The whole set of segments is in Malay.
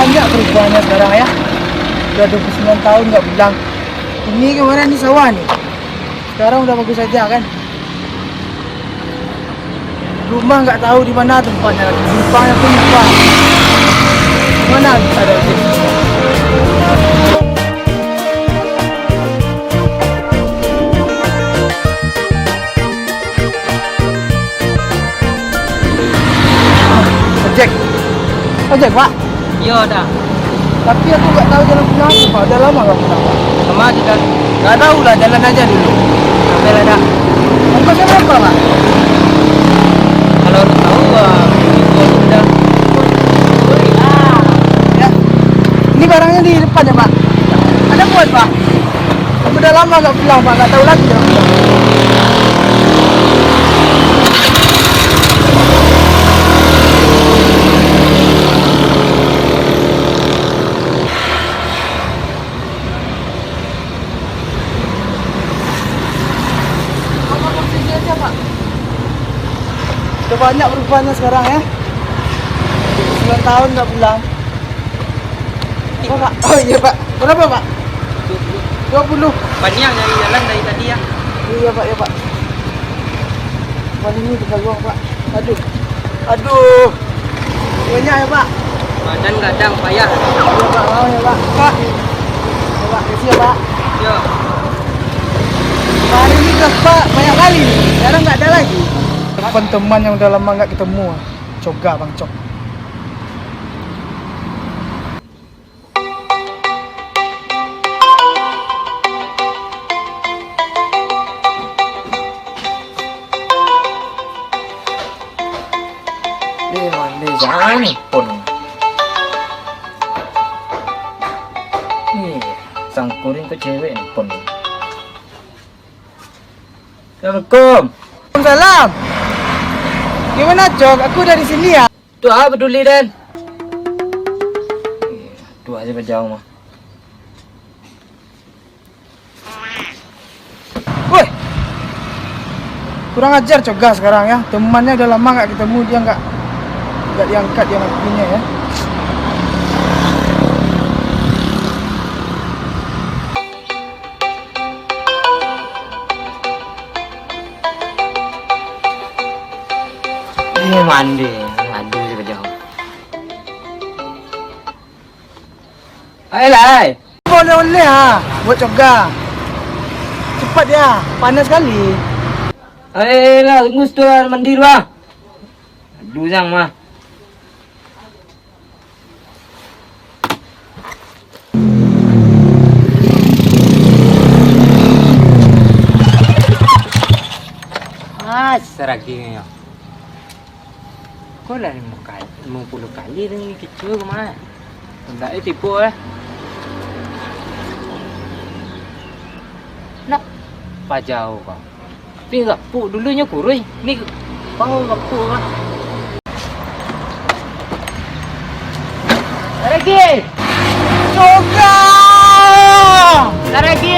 banyak perubahannya sekarang ya. Udah 29 tahun nggak pulang. Ini kemarin di sawah nih. Sekarang udah bagus aja kan. Rumah nggak tahu di mana tempatnya lagi. Simpangnya pun lupa. Mana ada ojek? Ojek. Ojek, Pak. Iya dah. Tapi aku nggak tahu jalan pulang apa. Udah lama nggak pulang, Pak. Sama juga. Nggak tahu lah, jalan aja dulu. Sampai lah dah. Ongkosnya berapa, Pak? Kalau lu tahu itu udah. Ya. Ini barangnya di depan ya, Pak. Ada buat, Pak. Aku udah lama nggak pulang, Pak. Nggak tahu lagi jalan pulang. Udah banyak perubahannya sekarang ya. 9 tahun nggak pulang. Oh, Pak. Oh iya, Pak. Berapa, Pak? 20. Banyak dari jalan dari tadi ya. Iya, Pak, ya, Pak. Pan ini tinggal buang, Pak. Aduh. Aduh. Banyak ya, Pak. Badan kadang payah. Iya, Pak. Mau ya, Pak. Pak. Ya, Pak. Kasih ya, Pak. Yo. Hari ini gas, Pak. Banyak kali nih. Sekarang nggak ada lagi. Teman-teman yang udah lama nggak ketemu. Coga, Bang Cok. Jangan pun. Nih, sang kuring ke cewek nih pun. Assalamualaikum. Waalaikumsalam. Gimana, Cok? Aku dari sini ya. Tuh apa peduli Dan? Tuh aja berjauh mah. Woi. Kurang ajar Coga sekarang ya. Temannya udah lama nggak ketemu, dia nggak diangkat dia ngakuinnya ya. Ini mandi, mandi aja berjauh. Ayolah. Boleh-boleh ha, buat Coga. Cepat ya, panas sekali. Ayolah, tunggu setelah mandi dulu ah. Aduh sang mah. Seragingnya. Kau lari mau puluh kali dengan kecil kemana? Tidak tipu Nak, pajau kau. Tapi nggak pu dulunya kurui. Nih kau nggak pu kan? Lagi. Coga! Lagi.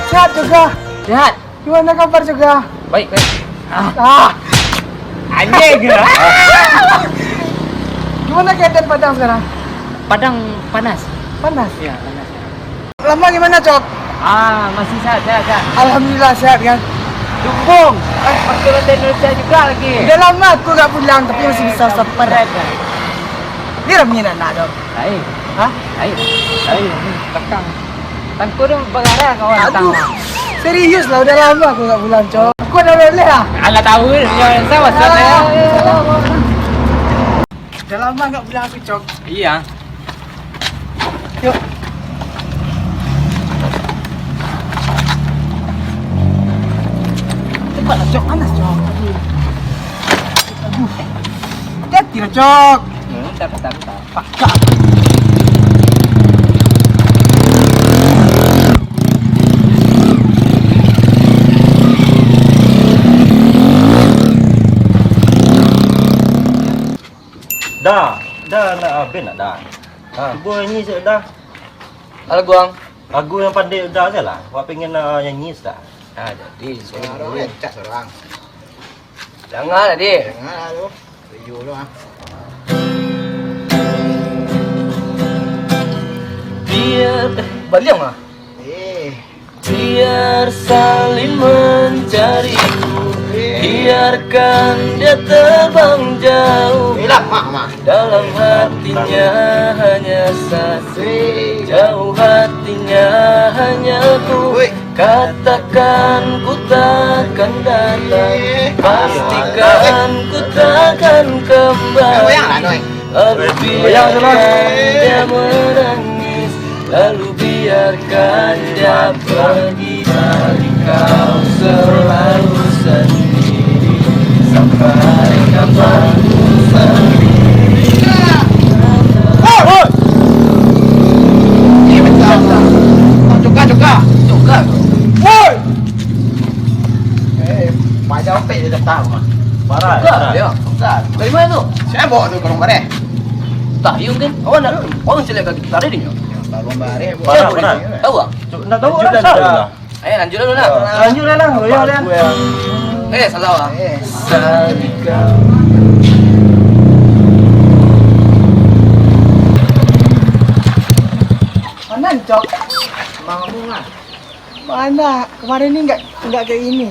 Sehat Coga. Sehat. Gimana kabar Coga? Baik, baik. Anjing. Gimana keadaan Padang sekarang? Padang panas. Panas. Iya, panas. Lama gimana, Cok? Masih sehat, sehat. Alhamdulillah sehat kan. Dumbung. Pakai bahasa Indonesia juga lagi. Udah lama aku nggak pulang tapi masih bisa sabar. Ini ramenya nak dong. Baik. Hah? Baik. Baik. Tekang. Tangku dong pengarah kawan datang. Aduh. Serius lah, udah lama aku nggak pulang, Cok. Aku udah boleh lah. Ala tahu yang saya maksudnya. Udah lama nggak pulang aku, Cok. Iya. Yuk. Cepatlah, Cok. Panas, Cok. Aduh. Hati lah, Cok. Bentar. Pakak. Dah nak habis nak dah. Cuba nyanyi sudah. Lagu ang. Lagu yang pandai udah je lah. Awak pengen nyanyi sudah. Jadi Suara orang cat seorang. jangan adik. Jangan lu. Review lu ah. Biar balik mah. Biar saling mencariku, biarkan dia terbang jauh. Mak. Dalam hatinya hanya satu, jauh hatinya hanya ku. Katakan ku takkan datang, pastikan ku takkan kembali. Lalu biarkan dia menangis, lalu biarkan dia pergi dari kau selalu sendiri sampai kapan ku sendiri. Cuka. Woi. Pak jauh pe dia dah tahu mah. Parah. Cuka dia. Dari mana tu? Saya bawa tu kalau bare. Tayung kan? Awak nak orang celak kaki tarik dia. Baru bare. Parah. Tahu tak? Nak tahu dah. Ayo lanjut dulu nak. Lanjut lah. Salah lah. Salika. Mana cok? Bangun lah. Mana? Kemarin ni enggak kayak ini.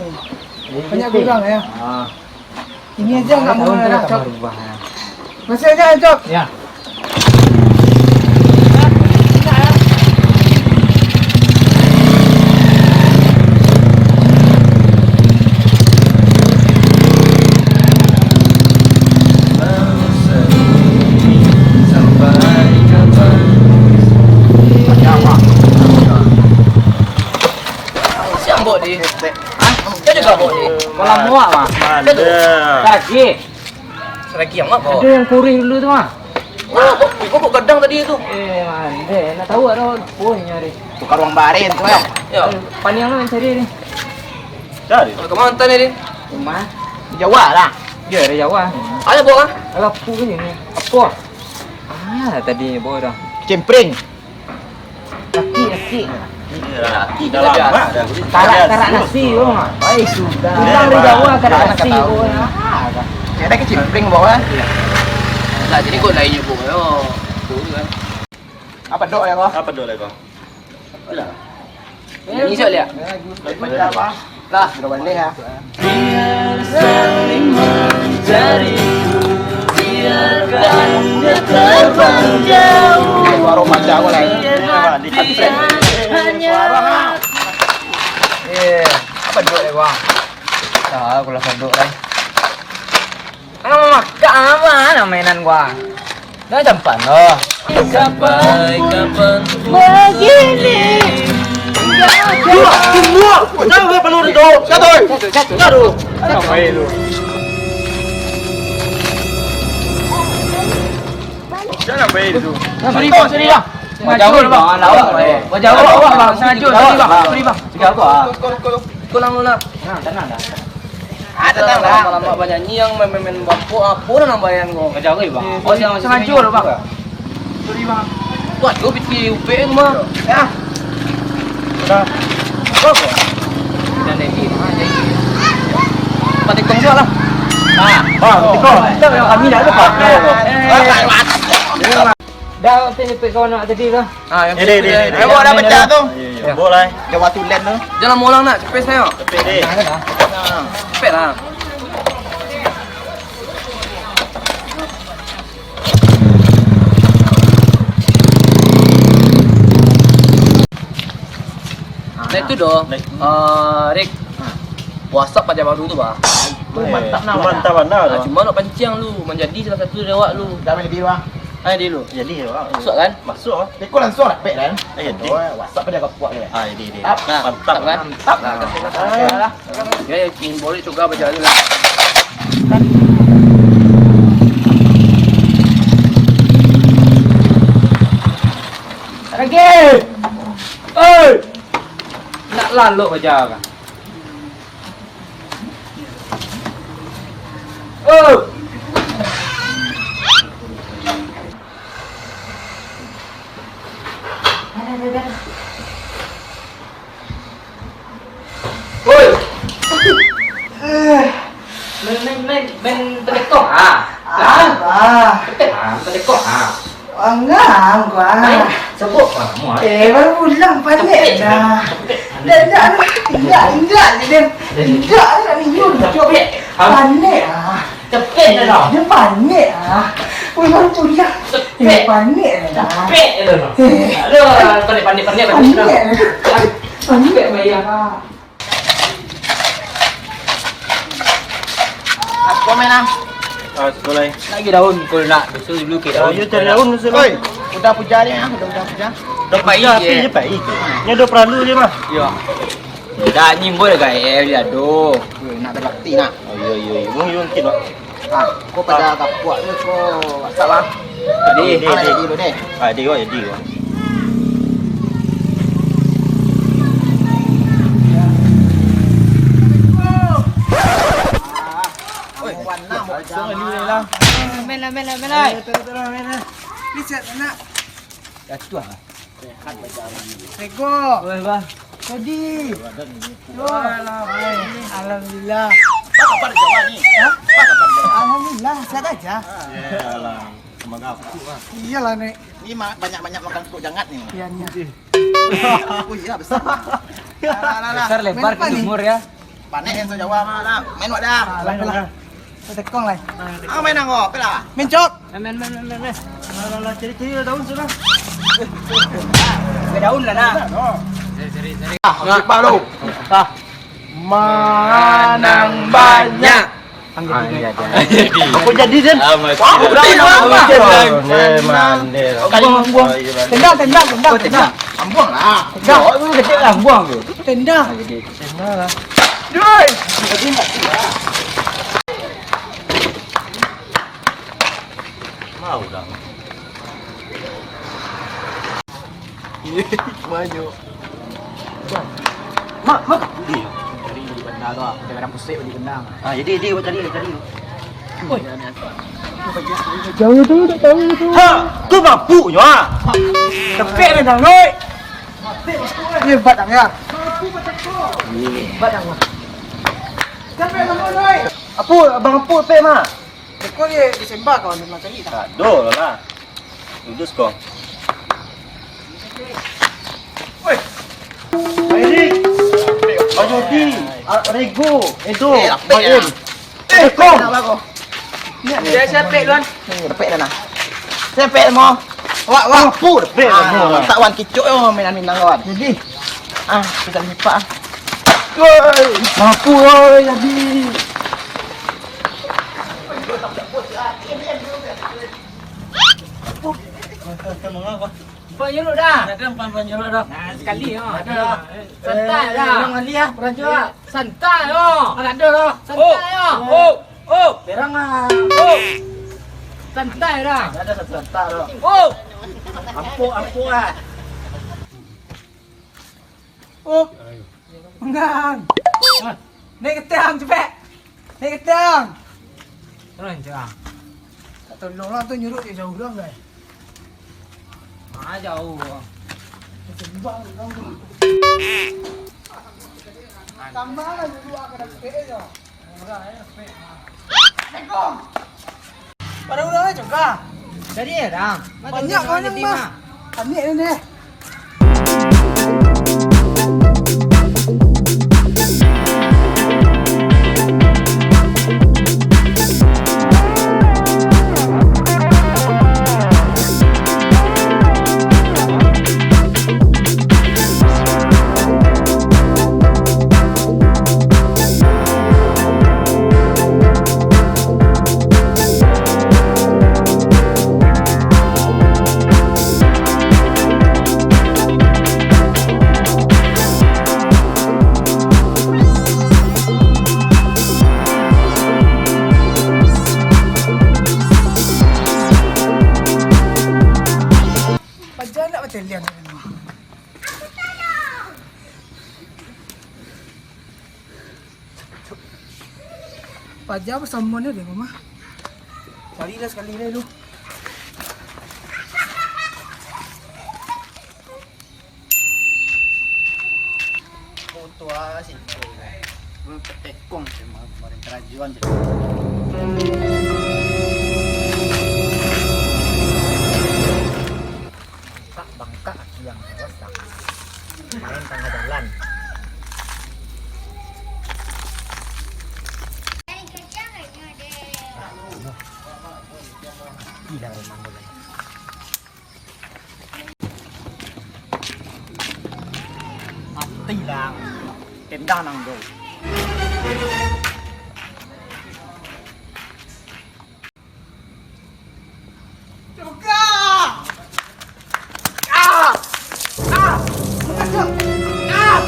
Banyak kurang ya. Ini aja enggak mau nak cok. Masih aja cok. Ya. Malam muak mah. Kaki. Seragi yang apa? Ada yang kuring dulu tu mah. Oh, kok kadang tadi itu? Mande, nak tahu ada poin nyari. Tukar uang barin tu ya. Ya, paniang lu cari ni. Cari. Ke mana ni? Rumah di Jawa lah. Ya, dari Jawa. Ada buah kan? Ada apa ni? Apa? Tadi buah dah. Cempring. Kaki. Dah lama dah. Karak nasi tu mah. Baik sudah. Pulang dari Jawa karak nasi tu. Ada ke cempring bawah. Lah jadi kau lain je yo. Kan. Apa dok ya kau? Apa dulu kau? Ini siap lihat. Baca apa? Lah, Sudah balik ya. biar saling mencariku, biarkan dia terbang jauh. Baru baca aku lagi. Apa dok ya kau? Tahu aku lah duduk lagi. Ano mamak apa mainan gua? Dah jampan loh. Sampai kapan begini? Semua. Jangan perlu itu. Satu. Apa itu? Jangan apa itu. Sini bang. Jauh bang. Jauh bang. Sengaja sini bang. Tiga apa? Kulang lunak. Tenang dah. Ada lama banyak yang main bambu apa nak bayan gua. Jauh bang. Oh sengaja loh bang. Sorry bang. Buat gua pikir UP tu mah. Ya. Dah. Apa? Dan lagi. Patik kong lah. Tikong. Kami dah ada pak. Dah tadi kawan nak tadi tu. Yang Ini. Bawa dah pecah tu. Boleh. Jawa tulen tu. Jangan molang nak cepet saya. Cepet deh. Cepet lah. Nah itu doh. Rick. WhatsApp pada baru tu bah. Mantap nak. Mantap mana? Cuma nak pancing lu menjadi salah satu lewat lu. Dah menjadi bang. Dia lu. Jadi Masuk kan? masuk. Ikut langsung lah pek kan. Jadi. WhatsApp pada kau buat dia. Ini. Mantap kan? Mantap lah. Ya ingin boleh juga baca dulu lah. Lagi. Nak lalu baca kan? Oi. Men tekok tekok Enggak, gua. sebut kamu Baru pulang balik dah. Enggak, minum. Panik cepet dah Dia panik baru pulang. Panik dah. cepet dah pandai panik bayar apa main Sekolah. lagi daun kalau nak besok dulu ke daun You cari daun mesti. Oi, udah puja ni udah puja. Dah baik je baik. Ni ada perlu je mah. ya dah nyimbul guys dia do nak berbakti nak Ya. Mung yun kin. Kau pada kapuak tu kau salah. Di. Dulu deh. Di ko. Warna mau lah main lah Ni siap nak. dah tua Seko. boleh bah Jadi. Alhamdulillah. Apa Jawa ni? Alhamdulillah, sehat aja. Alah. Semoga aku. Iyalah nek. Ini banyak-banyak makan kerupuk jangat nih. Piannya. Oh iya besar. besar lebar ke sumur ya Panek yang Jawa mah dah. Main wak dah. Alah. Tekong lah. Ah main anggo, pela. Main cok. main Alah ciri-ciri daun sudah. ke daun lah nak Nggak baru. manang banyak Apa jadi Zen? Wah, Tendang. Ambung lah. kecil lah buang tu Tendang. Mau dah. Maju. Mak. dari benda tu kadang pusing di kendang Jadi buat tadi. Jauh tu, tak tahu tu. Ha, tu mampu nyo. Tepek ni dah, oi. Ni batang ya. Batang. Tepek nama oi. Apa abang apa pe mak? Kau ni disembah kawan macam ni tak? Aduh lah. Udus kau. Baik. Ayodi, Rego, Edo, Baim. Kau. Nak bago. dia siapek luan Tepek dah nah. Tepek mo. Wak pu tepek. Tak wan kicuk yo mainan minang kawan. Jadi, Kita lipat. mampu oi jadi. penyulut dah penyulut dah sekali santai dah Jangan lihat perancang. santai ada dah santai Perang santai dah Ada satu tak dah. Ampu ah. Oh. Enggak. Naik ketang cepet. Naik ketang. terus jangan Tak tolong lah tu nyurut dia jauh dah guys. jauh Sembang orang tu. Tambah lah dua kena cepet je. Murah ya cepet. Tekong. Pada ulang juga. jadi ya dah Banyak orang mah. Panik ni. Pajan nak macam lian. Pajan bersama ni dia mama. Cari dah sekali dah lu. tekong kemarin kerajuan. Bangka yang rosak. Main tengah jalan. Gila memang boleh. Mati lang. Tenda nang do. Juga. Ah! Ah! Masuk. Ah!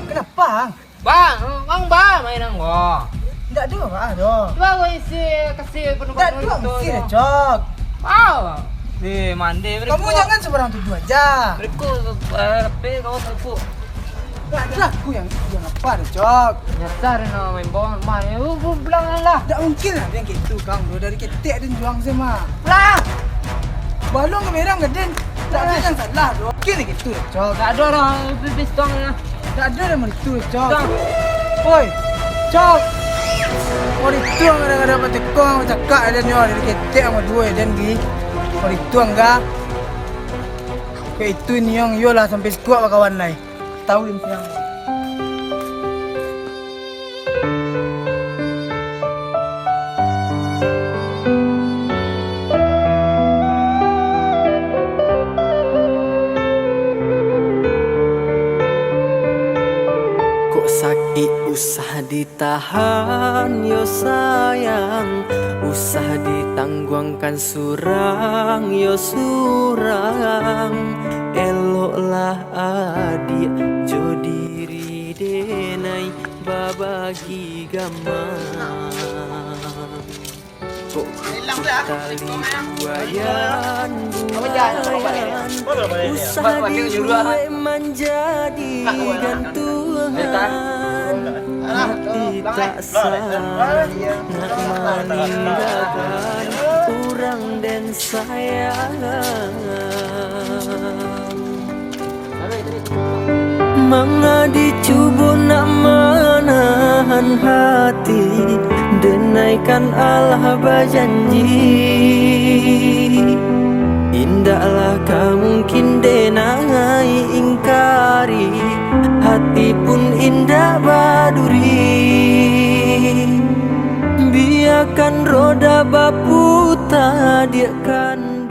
Kenapa? Bang, mainan gua. Tidak ada ada. Coba gua isi kasih Tidak ada mesti dah, Cok. Wow. Mandi Kamu jangan sembarang tuduh aja. Berikut tapi kau terku. Tidak ada aku yang apa dah, Cok. Nyasar no main bohong main. Bilang lah. Tak mungkin lah dia gitu, Kang. Dari ketek dan juang sama. Lah. Balong merah ngeden. Tak ada yang salah, Dok. Kira gitu, Cok. Tak ada orang bibis tong lah. Tak ada yang itu, Cok. Tong. Oi, Cok. Kau itu yang kadang-kadang dapat tekong cakap ada ni dari ketek sama dua dan gi. Kau itu enggak. Kayak itu ni yang yola sampai sekuat kawan lain. Tahu dia siang. Kok sakit usah ditahan yo sayang, usah ditangguangkan surang yo surang. Eloklah adik jo diri denai babagi gamang. Kok tali buayan buayan, usah dibuat menjadi gantungan. Hati tak sang nak meninggalkan orang dan sayang. Mengadi cuba nak menahan hati, denaikan Allah berjanji. Indahlah kau mungkin denai ingkari, hati pun indah baduri. Biarkan roda berputar, diakan